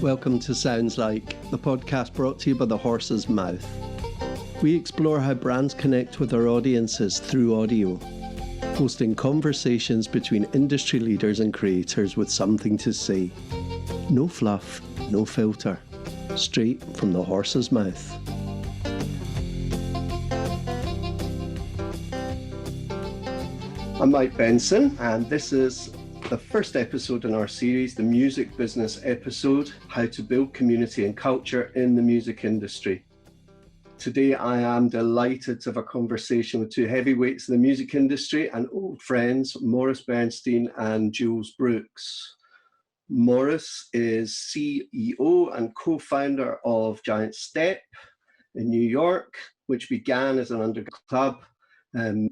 Welcome to Sounds Like, the podcast brought to you by the horse's mouth. We explore how brands connect with their audiences through audio, hosting conversations between industry leaders and creators with something to say. No fluff, no filter. Straight from the horse's mouth. I'm Mike Benson, and this is the first episode in our series, the music business episode, How to Build Community and Culture in the Music Industry. Today, I am delighted to have a conversation with two heavyweights in the music industry and old friends, Maurice Bernstein and Jules Brookes. Maurice is CEO and co-founder of Giant Step in New York, which began as an underground club,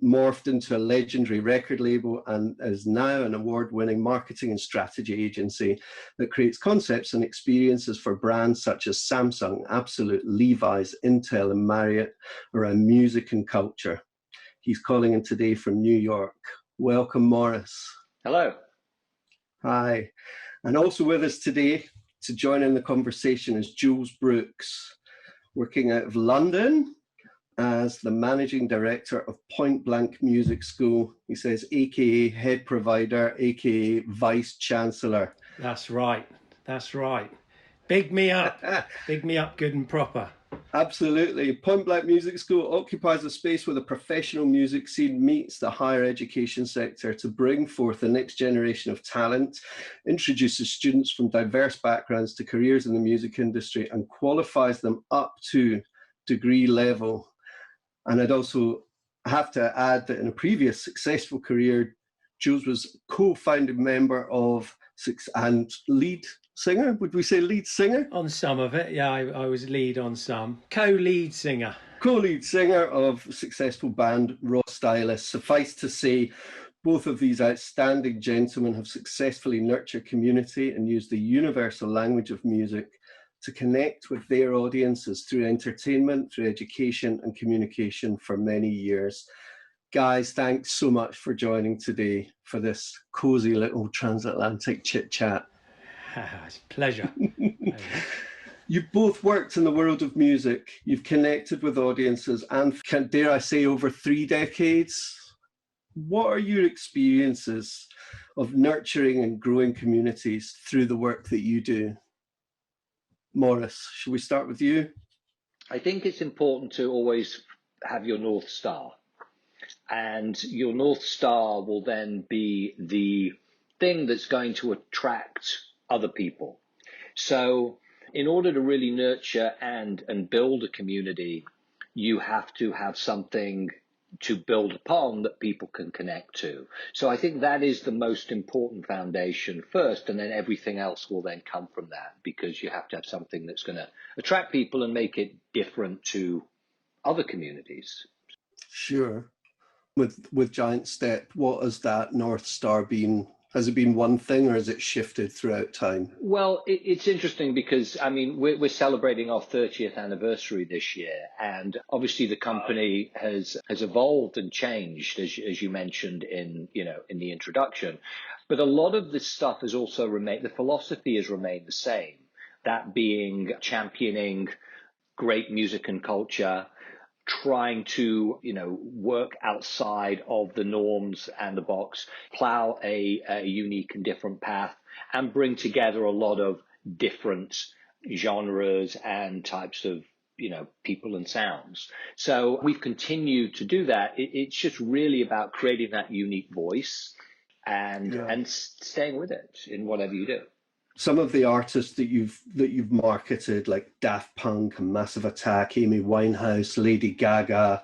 morphed into a legendary record label, and is now an award-winning marketing and strategy agency that creates concepts and experiences for brands such as Samsung, Absolut, Levi's, Intel, and Marriott around music and culture. He's calling in today from New York. Welcome, Maurice. Hello. Hi. And also with us today to join in the conversation is Jules Brookes, working out of London as the managing director of Point Blank Music School. He says, AKA head provider, AKA vice chancellor. That's right. That's right. Big me up. Big me up good and proper. Absolutely. Point Blank Music School occupies a space where the professional music scene meets the higher education sector to bring forth the next generation of talent, introduces students from diverse backgrounds to careers in the music industry, and qualifies them up to degree level. And I'd also have to add that in a previous successful career, Jules was co-founding member of and lead singer. Would we say lead singer? On some of it, yeah, I was lead on some. Co-lead singer. Co-lead singer of successful band Raw Stylus. Suffice to say, both of these outstanding gentlemen have successfully nurtured community and used the universal language of music to connect with their audiences through entertainment, through education and communication for many years. Guys, thanks so much for joining today for this cozy little transatlantic chit-chat. It's a pleasure. You've both worked in the world of music. You've connected with audiences and, dare I say, over 3 decades. What are your experiences of nurturing and growing communities through the work that you do? Maurice, should we start with you? I think it's important to always have your North Star. And your North Star will then be the thing that's going to attract other people. So in order to really nurture and build a community, you have to have something to build upon that people can connect to. So I think that is the most important foundation first, and then everything else will then come from that, because you have to have something that's going to attract people and make it different to other communities. Sure. With Giant Step, what has that North Star been? Has it been one thing, or has it shifted throughout time? Well, it's interesting because, I mean, we're celebrating our 30th anniversary this year. And obviously the company has evolved and changed, as you mentioned in the introduction. But a lot of this stuff has also remained, the philosophy has remained the same. That being championing great music and culture, trying to, work outside of the norms and the box, plow a unique and different path, and bring together a lot of different genres and types of, people and sounds. So we've continued to do that. It's just really about creating that unique voice and staying with it in whatever you do. Some of the artists that you've marketed, like Daft Punk and Massive Attack, Amy Winehouse, Lady Gaga,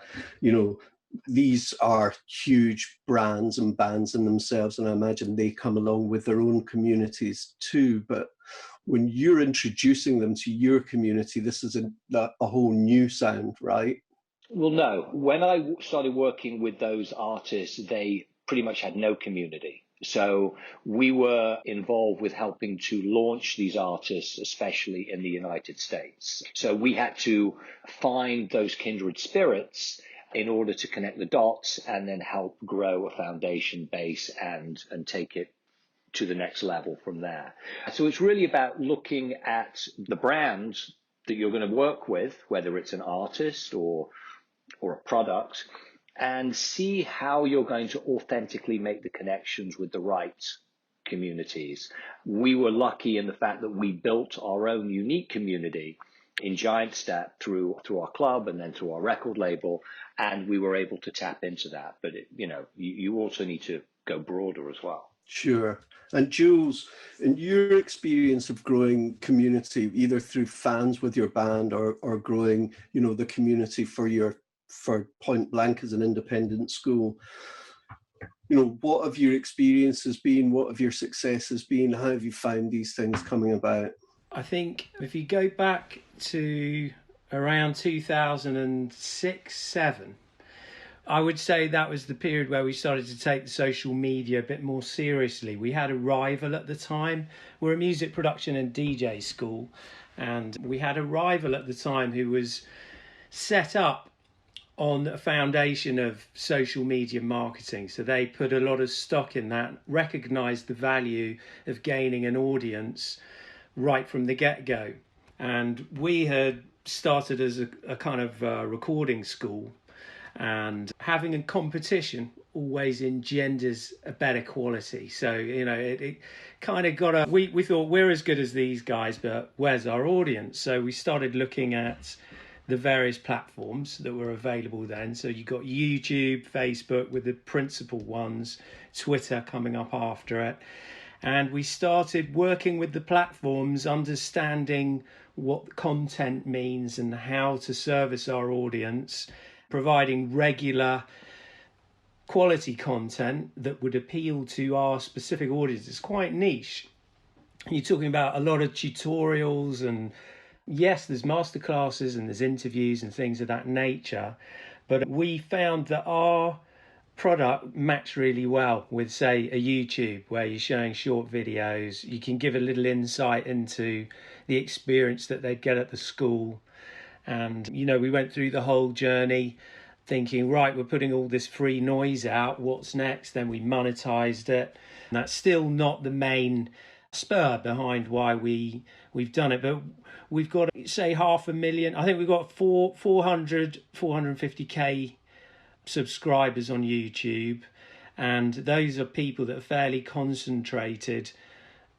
these are huge brands and bands in themselves, and I imagine they come along with their own communities too. But when you're introducing them to your community, this is a whole new sound, right? Well, no. When I started working with those artists, they pretty much had no community. So we were involved with helping to launch these artists, especially in the United States. So we had to find those kindred spirits in order to connect the dots and then help grow a foundation base and take it to the next level from there. So it's really about looking at the brands that you're going to work with, whether it's an artist or a product, and see how you're going to authentically make the connections with the right communities. We were lucky in the fact that we built our own unique community in Giant Step through our club and then through our record label, and we were able to tap into that. But you also need to go broader as well. Sure. And Jules, in your experience of growing community, either through fans with your band or growing, the community for Point Blank as an independent school, what have your experiences been? What have your successes been? How have you found these things coming about? I think if you go back to around 2006-07, I would say that was the period where we started to take the social media a bit more seriously. We had a rival at the time. We're a music production and DJ school, and we had a rival at the time who was set up on a foundation of social media marketing. So they put a lot of stock in that, recognised the value of gaining an audience right from the get-go. And we had started as a kind of recording school, and having a competition always engenders a better quality. So, it kind of got we thought we're as good as these guys, but where's our audience? So we started looking at the various platforms that were available then. So you got YouTube, Facebook with the principal ones, Twitter coming up after it. And we started working with the platforms, understanding what content means and how to service our audience, providing regular quality content that would appeal to our specific audience. It's quite niche. You're talking about a lot of tutorials, and yes, there's masterclasses and there's interviews and things of that nature. But we found that our product matched really well with, say, a YouTube where you're showing short videos. You can give a little insight into the experience that they'd get at the school. And, we went through the whole journey thinking, right, we're putting all this free noise out. What's next? Then we monetized it. And that's still not the main spur behind why we've done it. But we've got, say, 500,000. I think we've got 450K subscribers on YouTube. And those are people that are fairly concentrated,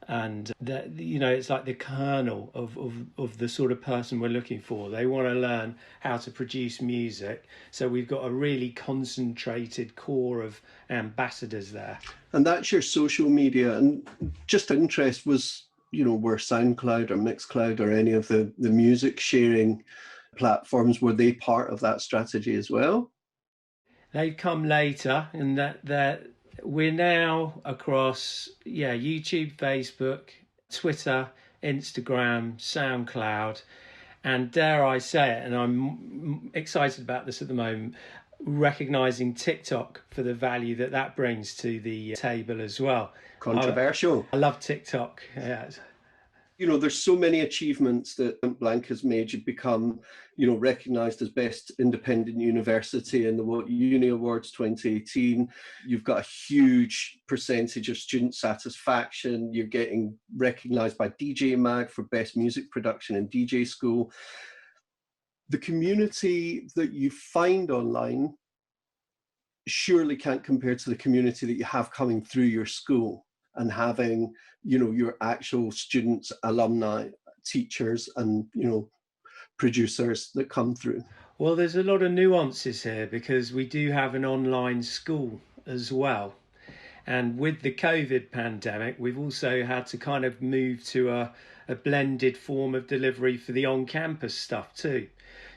and that, it's like the kernel of the sort of person we're looking for. They want to learn how to produce music, so we've got a really concentrated core of ambassadors there. And that's your social media. And just interest was, were SoundCloud or Mixcloud or any of the music sharing platforms, were they part of that strategy as well? They've come later, and that we're now across, YouTube, Facebook, Twitter, Instagram, SoundCloud, and dare I say it, and I'm excited about this at the moment, recognising TikTok for the value that brings to the table as well. Controversial. I love TikTok. Yeah. There's so many achievements that Blank has made. You've become, recognised as best independent university in the What Uni Awards 2018. You've got a huge percentage of student satisfaction. You're getting recognised by DJ Mag for best music production in DJ school. The community that you find online surely can't compare to the community that you have coming through your school and having, your actual students, alumni, teachers, and, producers that come through. Well, there's a lot of nuances here because we do have an online school as well. And with the COVID pandemic, we've also had to kind of move to a blended form of delivery for the on-campus stuff too.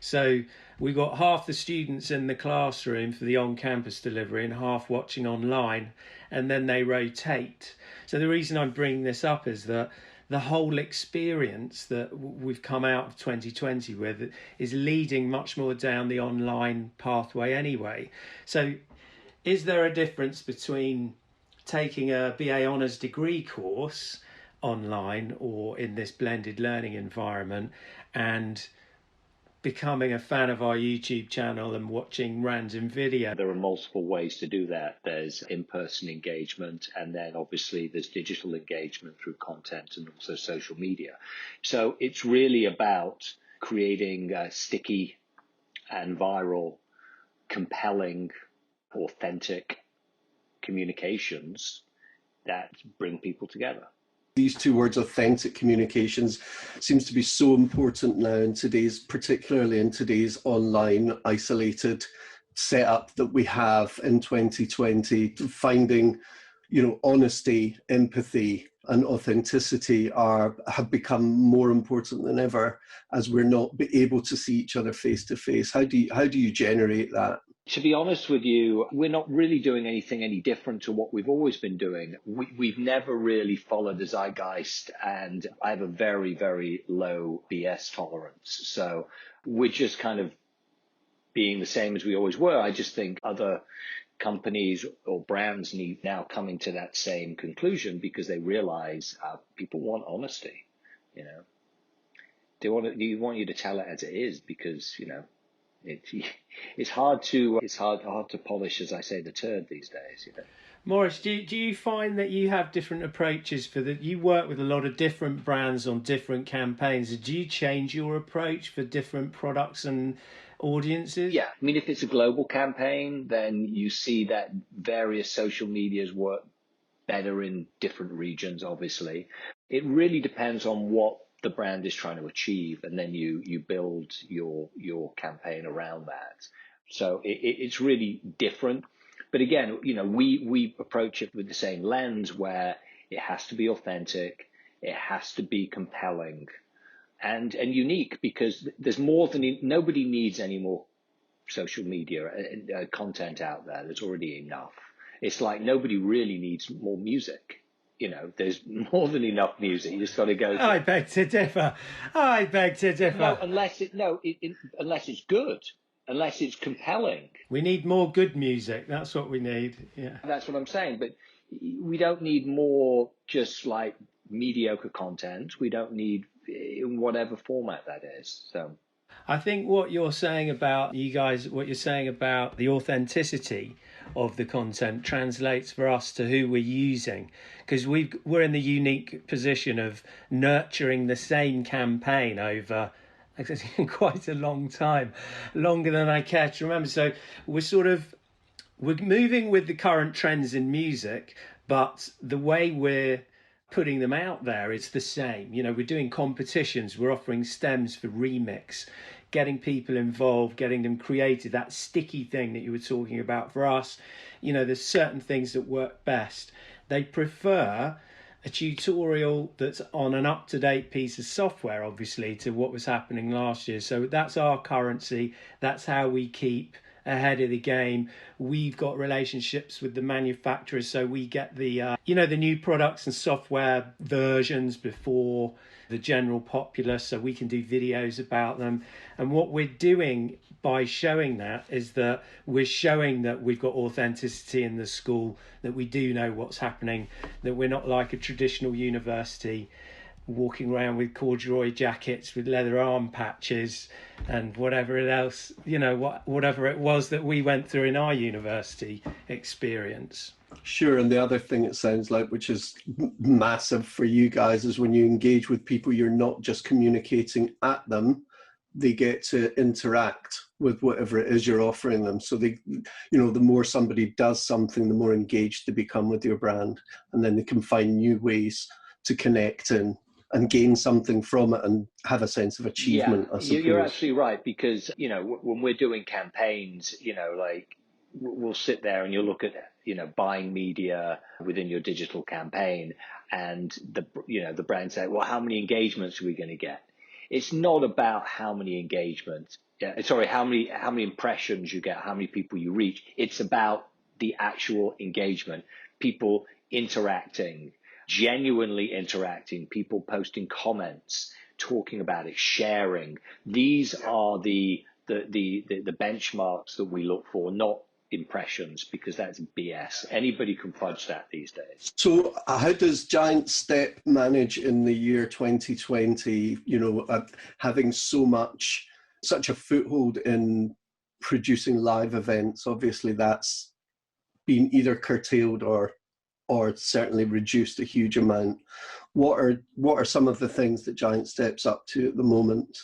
So we've got half the students in the classroom for the on-campus delivery and half watching online, and then they rotate. So the reason I'm bringing this up is that the whole experience that we've come out of 2020 with is leading much more down the online pathway anyway. So is there a difference between taking a BA Honours degree course online or in this blended learning environment and becoming a fan of our YouTube channel and watching random video. There are multiple ways to do that. There's in-person engagement, and then obviously there's digital engagement through content and also social media. So it's really about creating sticky and viral, compelling, authentic communications that bring people together. These two words, authentic communications, seems to be so important now in today's, particularly in today's online isolated setup that we have in 2020. Finding, honesty, empathy, and authenticity have become more important than ever as we're not able to see each other face to face. How do you generate that? To be honest with you, we're not really doing anything any different to what we've always been doing. We've never really followed the zeitgeist, and I have a very, very low BS tolerance. So we're just kind of being the same as we always were. I just think other companies or brands need now coming to that same conclusion because they realize people want honesty. They want you to tell it as it is because, it's hard to polish, as I say, the turd these days. Maurice, do you find that you have different approaches you work with a lot of different brands on different campaigns? Do you change your approach for different products and audiences? Yeah, I mean, if it's a global campaign, then you see that various social medias work better in different regions, obviously. It really depends on what the brand is trying to achieve, and then you build your campaign around that. So it's really different. But again, we approach it with the same lens where it has to be authentic, it has to be compelling and unique, because there's nobody needs any more social media content out there. There's already enough. It's like nobody really needs more music. There's more than enough music. You just got to go. I beg to differ. No, unless it's good, unless it's compelling. We need more good music. That's what we need. Yeah. That's what I'm saying. But we don't need more just like mediocre content. We don't need in whatever format that is. So I think what you're saying about the authenticity of the content translates for us to who we're using, because we're in the unique position of nurturing the same campaign over quite a long time, longer than I care to remember. So we're moving with the current trends in music, but the way we're putting them out there is the same. We're doing competitions, we're offering stems for remix, getting people involved, getting them created, that sticky thing that you were talking about. For us, there's certain things that work best. They prefer a tutorial that's on an up-to-date piece of software, obviously, to what was happening last year. So that's our currency. That's how we keep ahead of the game. We've got relationships with the manufacturers, so we get the the new products and software versions before the general populace, so we can do videos about them. And what we're doing by showing that is that we're showing that we've got authenticity in the school, that we do know what's happening, that we're not like a traditional university walking around with corduroy jackets with leather arm patches and whatever else, whatever it was that we went through in our university experience. Sure. And the other thing it sounds like, which is massive for you guys, is when you engage with people, you're not just communicating at them, they get to interact with whatever it is you're offering them. So the more somebody does something, the more engaged they become with your brand, and then they can find new ways to connect and gain something from it and have a sense of achievement. Yeah, you're absolutely right, because when we're doing campaigns, like we'll sit there and you'll look at buying media within your digital campaign, and the brand say, well, how many engagements are we going to get? It's not about how many engagements, how many impressions you get, how many people you reach. It's about the actual engagement, people interacting, genuinely interacting, people posting comments, talking about it, sharing. These are the benchmarks that we look for, not impressions, because that's BS. Anybody can fudge that these days. So how does Giant Step manage in the year 2020, having so much such a foothold in producing live events. Obviously, that's been either curtailed or certainly reduced a huge amount. What are some of the things that Giant Step's up to at the moment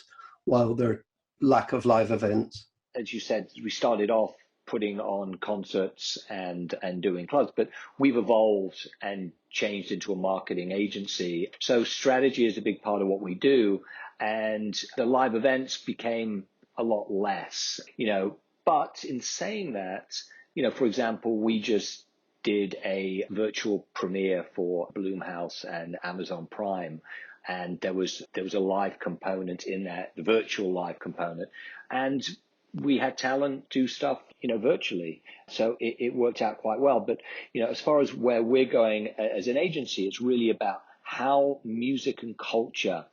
while there lack of live events? As you said, we started off putting on concerts and doing clubs, but we've evolved and changed into a marketing agency. So strategy is a big part of what we do, and the live events became a lot less, but in saying that, for example, we just did a virtual premiere for Bloomhouse and Amazon Prime, and there was a live component in that, the virtual live component, and we had talent do stuff, virtually. So it worked out quite well. But, as far as where we're going as an agency, it's really about how music and culture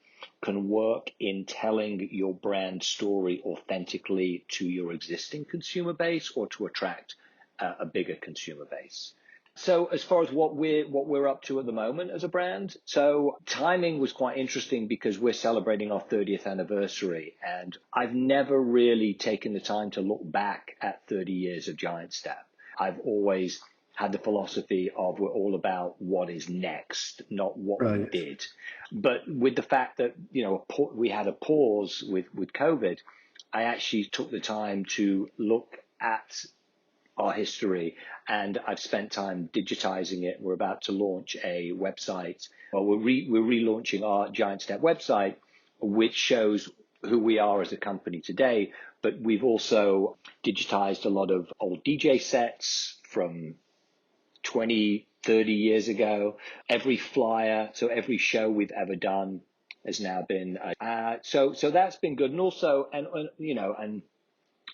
can work in telling your brand story authentically to your existing consumer base or to attract a bigger consumer base. So as far as what we're up to at the moment as a brand, so timing was quite interesting because we're celebrating our 30th anniversary, and I've never really taken the time to look back at 30 years of Giant Step. I've always had the philosophy of we're all about what is next, not what we did. But with the fact that, we had a pause with COVID, I actually took the time to look at our history, and I've spent time digitizing it. We're about to launch a website. Well, we're relaunching our Giant Step website, which shows who we are as a company today. But we've also digitized a lot of old DJ sets from 20, 30 years ago. Every flyer, so every show we've ever done has now been, so that's been good. And also, and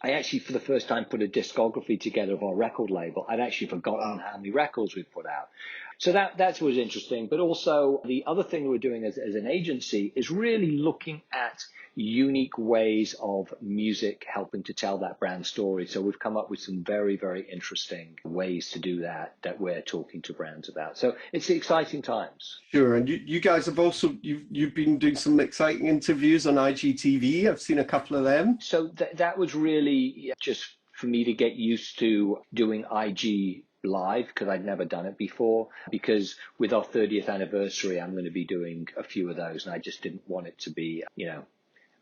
I actually, for the first time, put a discography together of our record label. I'd actually forgotten how many records we've put out. So that was interesting. But also, the other thing we're doing as an agency is really looking at unique ways of music helping to tell that brand story. So we've come up with some very, very interesting ways to do that we're talking to brands about. So it's exciting times. Sure. And you guys have also, you've been doing some exciting interviews on IGTV. I've seen a couple of them. So that was really just for me to get used to doing IG live, because I'd never done it before, because with our 30th anniversary, I'm going to be doing a few of those, and I just didn't want it to be,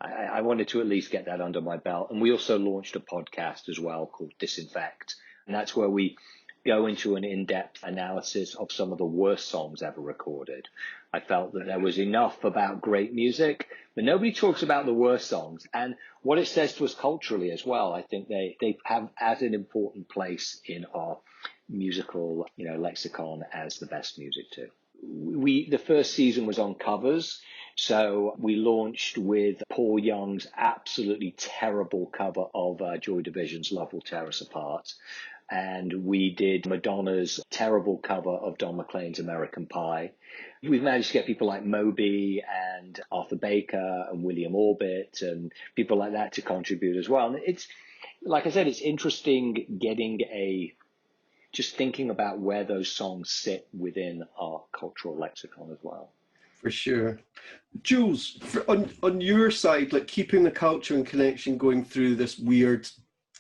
I wanted to at least get that under my belt. And we also launched a podcast as well called Disinfect, and that's where we go into an in-depth analysis of some of the worst songs ever recorded. I felt that there was enough about great music, but nobody talks about the worst songs and what it says to us culturally as well. I think they have as an important place in our musical, lexicon as the best music too. The first season was on covers. So we launched with Paul Young's absolutely terrible cover of Joy Division's Love Will Tear Us Apart. And we did Madonna's terrible cover of Don McLean's American Pie. We've managed to get people like Moby and Arthur Baker and William Orbit and people like that to contribute as well. And it's, like I said, it's interesting just thinking about where those songs sit within our cultural lexicon as well. For sure. Jules, on your side, like keeping the culture and connection going through this weird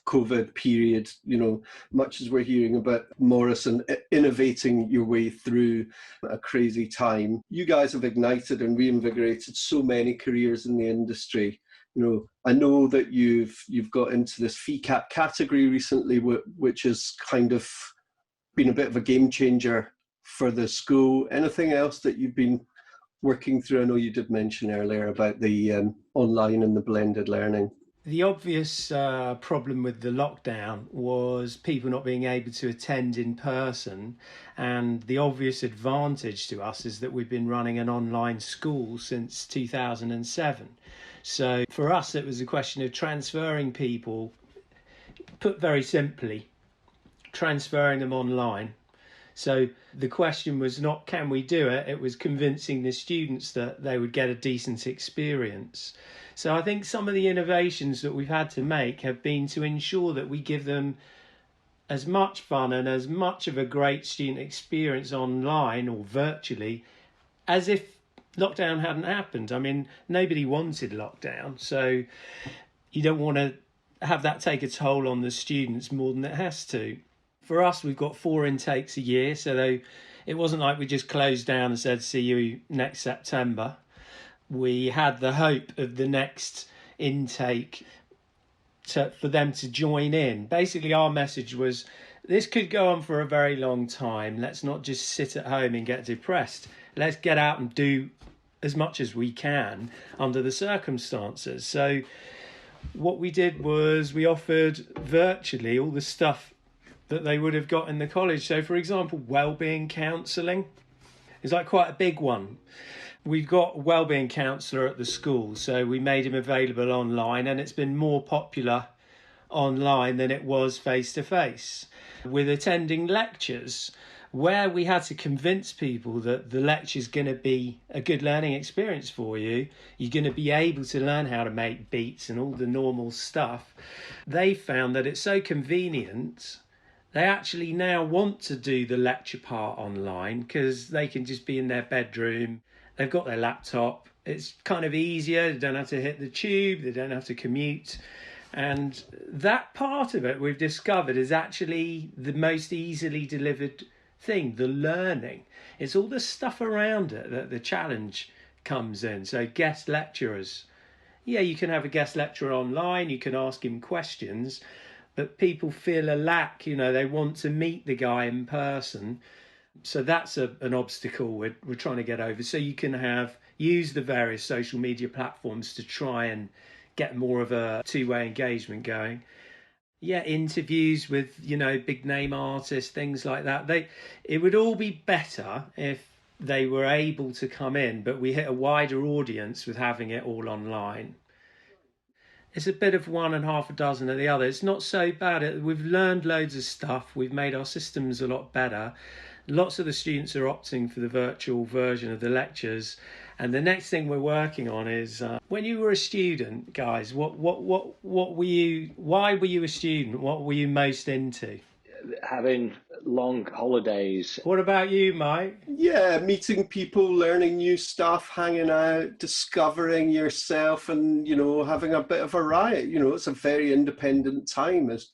COVID period, much as we're hearing about Maurice and innovating your way through a crazy time, you guys have ignited and reinvigorated so many careers in the industry. I know that you've got into this fee cap category recently, which has kind of been a bit of a game changer for the school. Anything else that you've been working through? I know you did mention earlier about the online and the blended learning. The obvious problem with the lockdown was people not being able to attend in person, and the obvious advantage to us is that we've been running an online school since 2007. So for us, it was a question of transferring people, put very simply, transferring them online. So the question was not can we do it, it was convincing the students that they would get a decent experience. So I think some of the innovations that we've had to make have been to ensure that we give them as much fun and as much of a great student experience online or virtually as if lockdown hadn't happened. I mean, nobody wanted lockdown. So you don't want to have that take a toll on the students more than it has to. For us, we've got 4 intakes a year, so it wasn't like we just closed down and said, see you next September. We had the hope of the next intake for them to join in. Basically, our message was, this could go on for a very long time. Let's not just sit at home and get depressed. Let's get out and do as much as we can under the circumstances. So what we did was we offered virtually all the stuff that they would have got in the college. So, for example, wellbeing counselling is like quite a big one. We've got a wellbeing counsellor at the school, so we made him available online, and it's been more popular online than it was face-to-face. With attending lectures, where we had to convince people that the lecture's going to be a good learning experience for you, you're going to be able to learn how to make beats and all the normal stuff, they found that it's so convenient. They actually now want to do the lecture part online because they can just be in their bedroom. They've got their laptop. It's kind of easier. They don't have to hit the tube. They don't have to commute. And that part of it we've discovered is actually the most easily delivered thing, the learning. It's all the stuff around it that the challenge comes in. So guest lecturers. Yeah, you can have a guest lecturer online. You can ask him questions. But people feel a lack, they want to meet the guy in person. So that's an obstacle we're trying to get over. So you can use the various social media platforms to try and get more of a two-way engagement going. Yeah, interviews with, big name artists, things like that. It would all be better if they were able to come in, but we hit a wider audience with having it all online. It's a bit of one and half a dozen of the other. It's not so bad. We've learned loads of stuff. We've made our systems a lot better. Lots of the students are opting for the virtual version of the lectures. And the next thing we're working on is when you were a student, guys, what were you? Why were you a student? What were you most into? Having long holidays. What about you, Mike? Yeah, meeting people, learning new stuff, hanging out, discovering yourself, and having a bit of a riot. It's a very independent time, as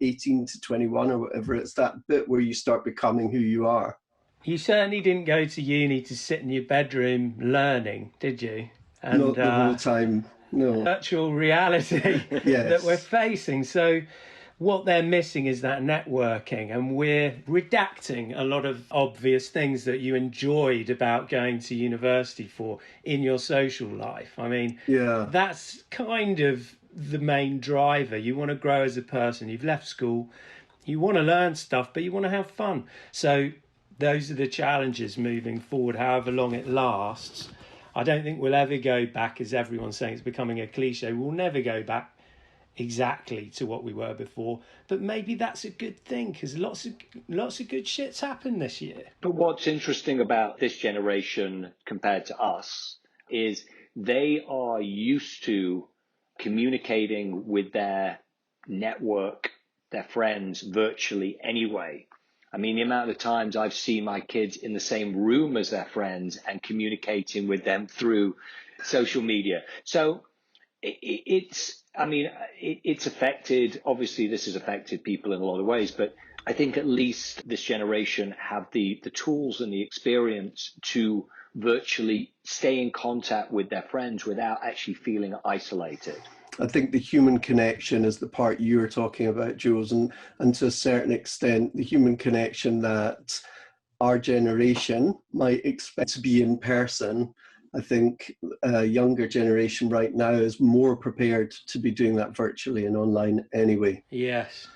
18 to 21 or whatever. It's that bit where you start becoming who you are. You certainly didn't go to uni to sit in your bedroom learning, did you? And, not the whole time, no. Virtual reality Yes. that we're facing. So what they're missing is that networking, and we're redacting a lot of obvious things that you enjoyed about going to university for in your social life. I mean, yeah, that's kind of the main driver. You want to grow as a person. You've left school. You want to learn stuff, but you want to have fun. So those are the challenges moving forward, however long it lasts. I don't think we'll ever go back, as everyone's saying, it's becoming a cliche. We'll never go back exactly to what we were before, but maybe that's a good thing, because lots of good shit's happened this year. But what's interesting about this generation compared to us is they are used to communicating with their network, their friends virtually anyway. I mean, the amount of times I've seen my kids in the same room as their friends and communicating with them through social media. So it's affected, obviously this has affected people in a lot of ways, but I think at least this generation have the tools and the experience to virtually stay in contact with their friends without actually feeling isolated. I think the human connection is the part you were talking about, Jules, and to a certain extent, the human connection that our generation might expect to be in person. I think a younger generation right now is more prepared to be doing that virtually and online anyway. Yes.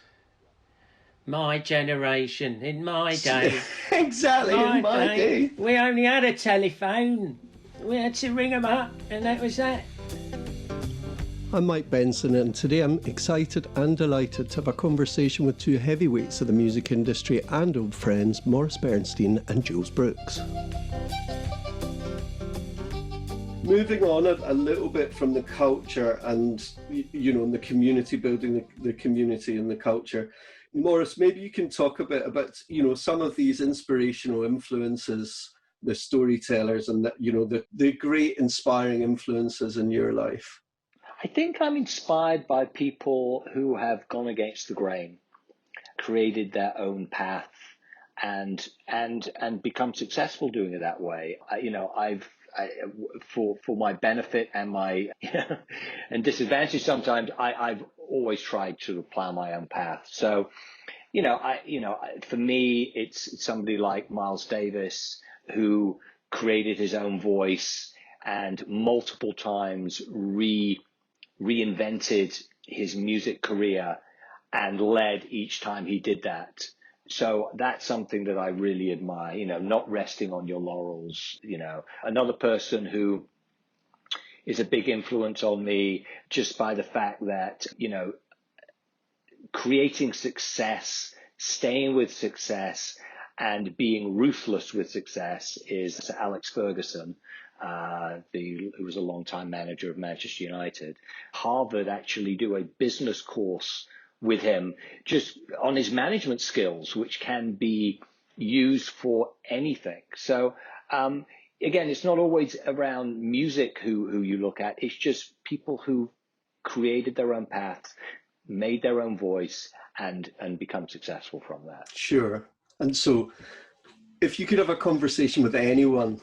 My generation, in my day. Exactly, in my day. We only had a telephone. We had to ring them up, and that was that. I'm Mike Benson, and today I'm excited and delighted to have a conversation with two heavyweights of the music industry and old friends, Maurice Bernstein and Jules Brookes. Moving on a little bit from the culture and, the community, building the community and the culture. Maurice, maybe you can talk a bit about, some of these inspirational influences, the storytellers and, the great inspiring influences in your life. I think I'm inspired by people who have gone against the grain, created their own path, and become successful doing it that way. For my benefit and my and disadvantage sometimes, I've always tried to plow my own path. So, for me, it's somebody like Miles Davis who created his own voice and multiple times reinvented his music career and led each time he did that. So that's something that I really admire, not resting on your laurels. Another person who is a big influence on me just by the fact that, creating success, staying with success, and being ruthless with success is Alex Ferguson, who was a long-time manager of Manchester United. Harvard actually do a business course with him just on his management skills, which can be used for anything. So again, it's not always around music who you look at. It's just people who created their own paths, made their own voice, and become successful from that. Sure. And so if you could have a conversation with anyone,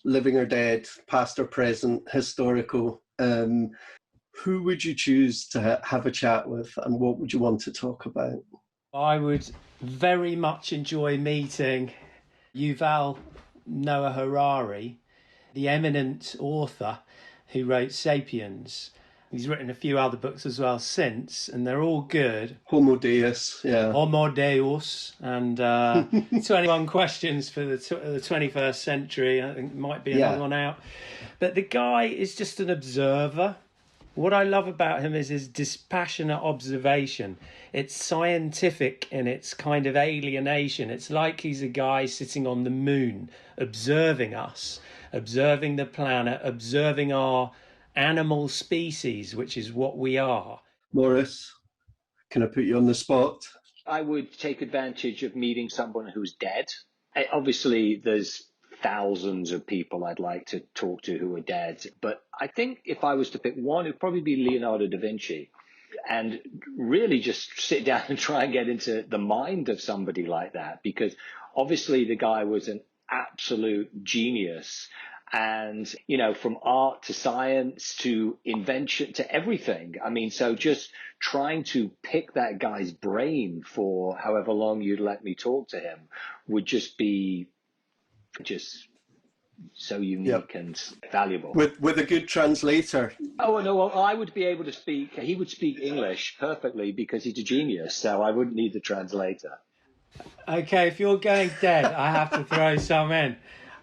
living or dead, past or present, historical, who would you choose to have a chat with, and what would you want to talk about? I would very much enjoy meeting Yuval Noah Harari, the eminent author who wrote 'Sapiens. He's written a few other books as well since, and they're all good. Homo Deus, yeah. Homo Deus, and 21 Questions for the 21st Century. I think might be another one out. But the guy is just an observer. What I love about him is his dispassionate observation. It's scientific in its kind of alienation. It's like he's a guy sitting on the moon, observing us, observing the planet, observing our animal species, which is what we are. Maurice, can I put you on the spot? I would take advantage of meeting someone who's dead. Obviously, there's thousands of people I'd like to talk to who are dead. But I think if I was to pick one, it'd probably be Leonardo da Vinci, and really just sit down and try and get into the mind of somebody like that, because obviously the guy was an absolute genius. And, from art to science to invention to everything. I mean, so just trying to pick that guy's brain for however long you'd let me talk to him would just be just so unique and valuable. With a good translator. Oh, no, well, I would be able to speak. He would speak English perfectly because he's a genius, so I wouldn't need the translator. Okay, if you're going dead, I have to throw some in.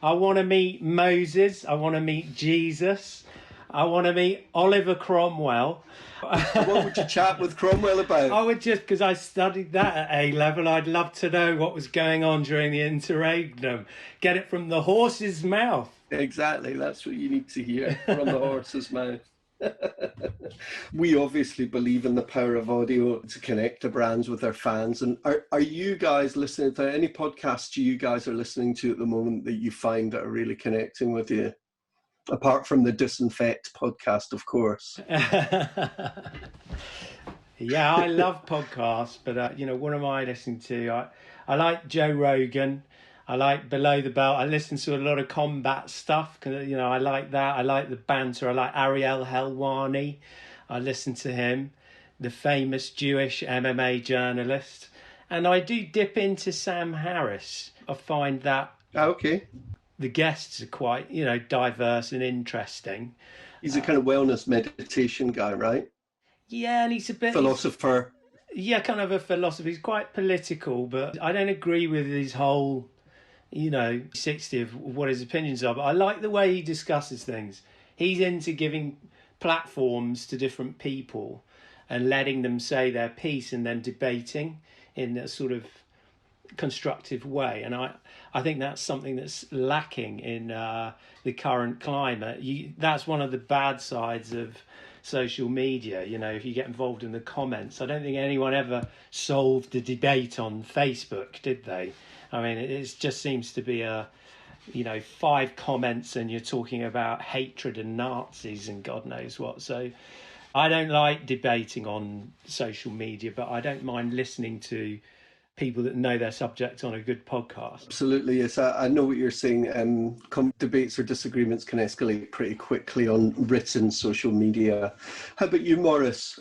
I want to meet Moses. I want to meet Jesus. I want to meet Oliver Cromwell. What would you chat with Cromwell about? I would just, because I studied that at A level, I'd love to know what was going on during the interregnum. Get it from the horse's mouth. Exactly, that's what you need to hear from the horse's mouth. We obviously believe in the power of audio to connect the brands with their fans. And are you guys listening to any podcasts you guys are listening to at the moment that you find that are really connecting with you? Apart from the Disinfect podcast, of course. Yeah, I love podcasts, but what am I listening to? I like Joe Rogan. I like Below the Belt. I listen to a lot of combat stuff. I like that. I like the banter. I like Ariel Helwani. I listen to him, the famous Jewish MMA journalist. And I do dip into Sam Harris. I find that the guests are quite, diverse and interesting. He's a kind of wellness meditation guy, right? Yeah, and he's a bit... philosopher. Yeah, kind of a philosopher. He's quite political, but I don't agree with his whole... 60 of what his opinions are, but I like the way he discusses things. He's into giving platforms to different people and letting them say their piece and then debating in a sort of constructive way. And I think that's something that's lacking in the current climate. That's one of the bad sides of social media. If you get involved in the comments, I don't think anyone ever solved the debate on Facebook, did they? I mean, it just seems to be a 5 comments and you're talking about hatred and Nazis and God knows what. So I don't like debating on social media, but I don't mind listening to people that know their subject on a good podcast. Absolutely, yes. I know what you're saying. Debates or disagreements can escalate pretty quickly on written social media. How about you, Maurice?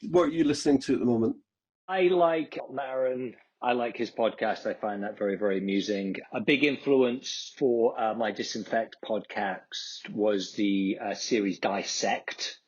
What are you listening to at the moment? I like Maron. I like his podcast. I find that very, very amusing. A big influence for my Disinfect podcast was the series Dissect.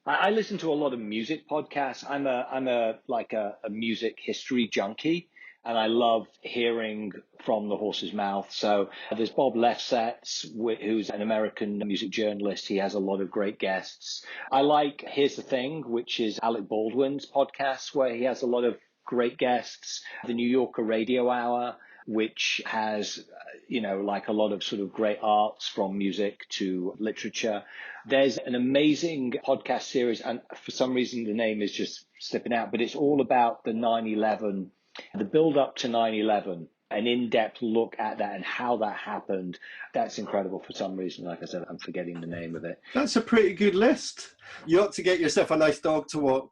I listen to a lot of music podcasts. I'm a music history junkie, and I love hearing from the horse's mouth. So there's Bob Lefsetz, who's an American music journalist. He has a lot of great guests. I like Here's the Thing, which is Alec Baldwin's podcast, where he has a lot of great guests. The New Yorker Radio Hour, which has, like a lot of sort of great arts from music to literature. There's an amazing podcast series, and for some reason the name is just slipping out, but it's all about the 9/11, the build up to 9/11, an in-depth look at that and how that happened. That's incredible. For some reason, like I said, I'm forgetting the name of it. That's a pretty good list. You ought to get yourself a nice dog to walk.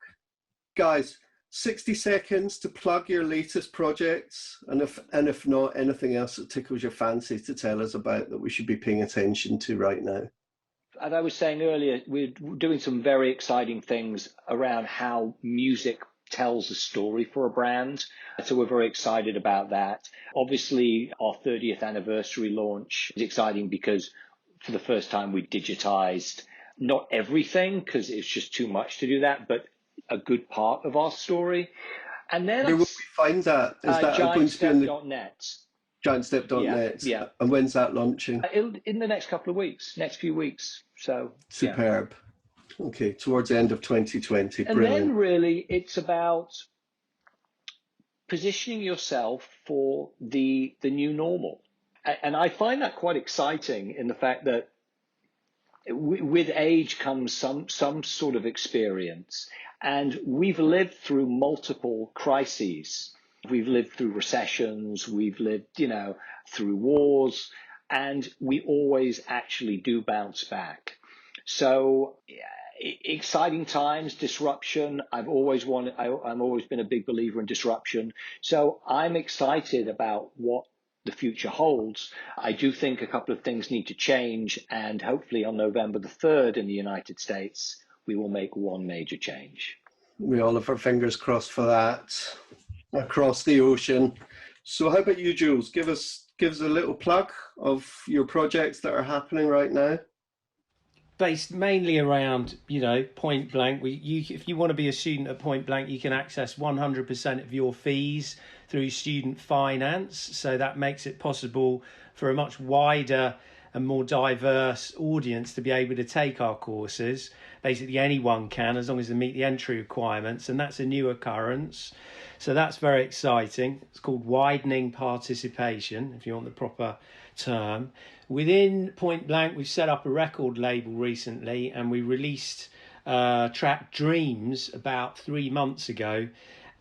Guys, 60 seconds to plug your latest projects, and if not, anything else that tickles your fancy to tell us about that we should be paying attention to right now. As I was saying earlier, we're doing some very exciting things around how music tells a story for a brand. So we're very excited about that. Obviously, our 30th anniversary launch is exciting because for the first time we digitized not everything, because it's just too much to do that, but a good part of our story. And then where will we find that? Is that going to be on the Net? Giantstep.net. Yeah. And when's that launching? In the next few weeks. So superb. Yeah. Okay, towards the end of 2020. And brilliant. Then really it's about positioning yourself for the new normal. And I find that quite exciting in the fact that with age comes some sort of experience. And we've lived through multiple crises. We've lived through recessions. We've lived, through wars. And we always actually do bounce back. So exciting times, disruption. I'm always been a big believer in disruption. So I'm excited about what the future holds. I do think a couple of things need to change, and hopefully on November the 3rd in the United States, we will make one major change. We all have our fingers crossed for that across the ocean. So how about you, Jules? Give us a little plug of your projects that are happening right now. Based mainly around, Point Blank. If you want to be a student at Point Blank, you can access 100% of your fees through student finance. So that makes it possible for a much wider and more diverse audience to be able to take our courses. Basically, anyone can, as long as they meet the entry requirements, and that's a new occurrence. So that's very exciting. It's called widening participation, if you want the proper term. Within Point Blank, we've set up a record label recently, and we released track Dreams about 3 months ago,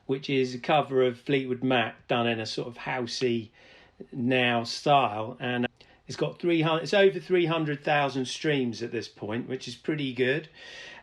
which is a cover of Fleetwood Mac done in a sort of housey now style, and it's over 300,000 streams at this point, which is pretty good.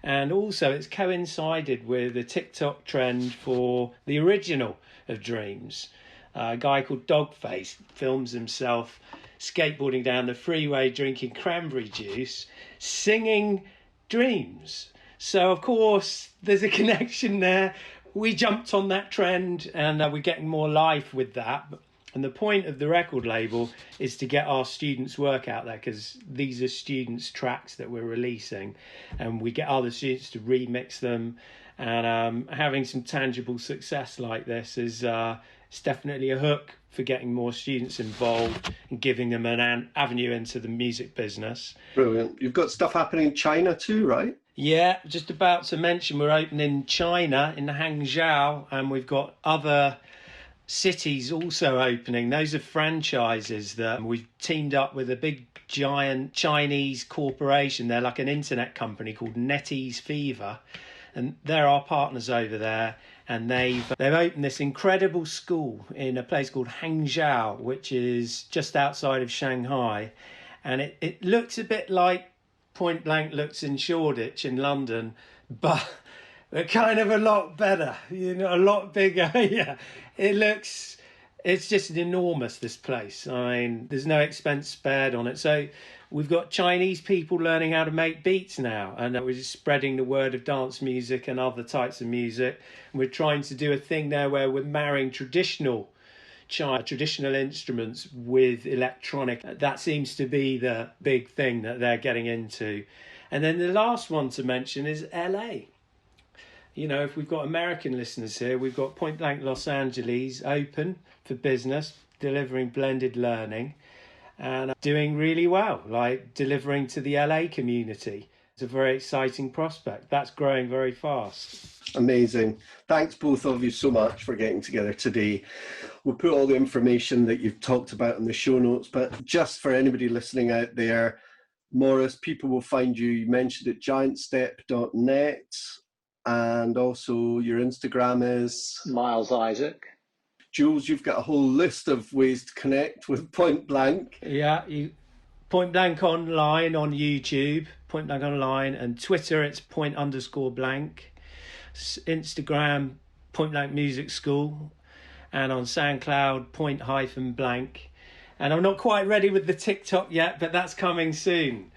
And also it's coincided with a TikTok trend for the original of Dreams. A guy called Dogface films himself skateboarding down the freeway, drinking cranberry juice, singing Dreams. So of course there's a connection there. We jumped on that trend, and we're getting more life with that. And the point of the record label is to get our students' work out there, because these are students' tracks that we're releasing, and we get other students to remix them. And having some tangible success like this is it's definitely a hook for getting more students involved and giving them an avenue into the music business. Brilliant. You've got stuff happening in China too, right? Yeah, just about to mention we're opening in China, in Hangzhou, and we've got other cities also opening. Those are franchises that we've teamed up with a big giant Chinese corporation. They're like an internet company called NetEase Fever, and they're our partners over there. And they've opened this incredible school in a place called Hangzhou, which is just outside of Shanghai. And it looks a bit like Point Blank looks in Shoreditch in London, but kind of a lot better, a lot bigger. Yeah, it's just enormous, this place. I mean, there's no expense spared on it. So we've got Chinese people learning how to make beats now, and we're just spreading the word of dance music and other types of music. And we're trying to do a thing there where we're marrying traditional instruments with electronic. That seems to be the big thing that they're getting into. And then the last one to mention is LA. If we've got American listeners here, we've got Point Blank Los Angeles open for business, delivering blended learning and doing really well, like delivering to the LA community. It's a very exciting prospect. That's growing very fast. Amazing. Thanks both of you so much for getting together today. We'll put all the information that you've talked about in the show notes, but just for anybody listening out there, Maurice, people will find you. You mentioned it, giantstep.net, and also your Instagram is? Miles Isaac. Jules, you've got a whole list of ways to connect with Point Blank. Yeah, Point Blank Online on YouTube, Point Blank Online, and Twitter, it's point_blank. Instagram, Point Blank Music School, and on SoundCloud, point-blank. And I'm not quite ready with the TikTok yet, but that's coming soon.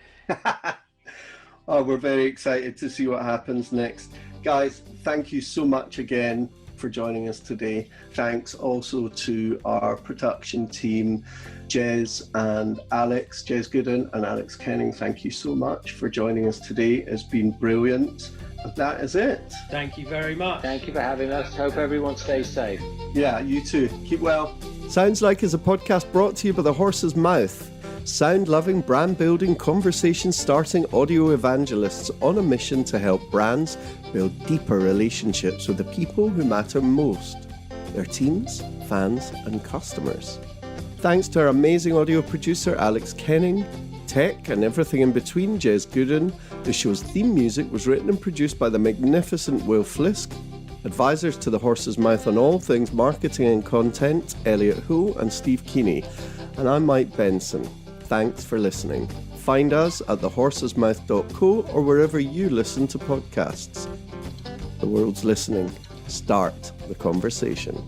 Oh, we're very excited to see what happens next. Guys, thank you so much again for joining us today. Thanks also to our production team, Jez and Alex, Jez Gooden and Alex Kenning. Thank you so much for joining us today. It's been brilliant. And that is it. Thank you very much. Thank you for having us. Hope everyone stays safe. Yeah, you too. Keep well. Sounds Like is a podcast brought to you by The Horse's Mouth. Sound-loving, brand-building, conversation-starting audio evangelists on a mission to help brands build deeper relationships with the people who matter most, their teams, fans, and customers. Thanks to our amazing audio producer, Alex Kenning, tech and everything in between, Jez Gooden. The show's theme music was written and produced by the magnificent Will Flisk. Advisors to The Horse's Mouth on all things marketing and content, Elliot Hull and Steve Keeney. And I'm Mike Benson. Thanks for listening. Find us at thehorsesmouth.co or wherever you listen to podcasts. The world's listening. Start the conversation.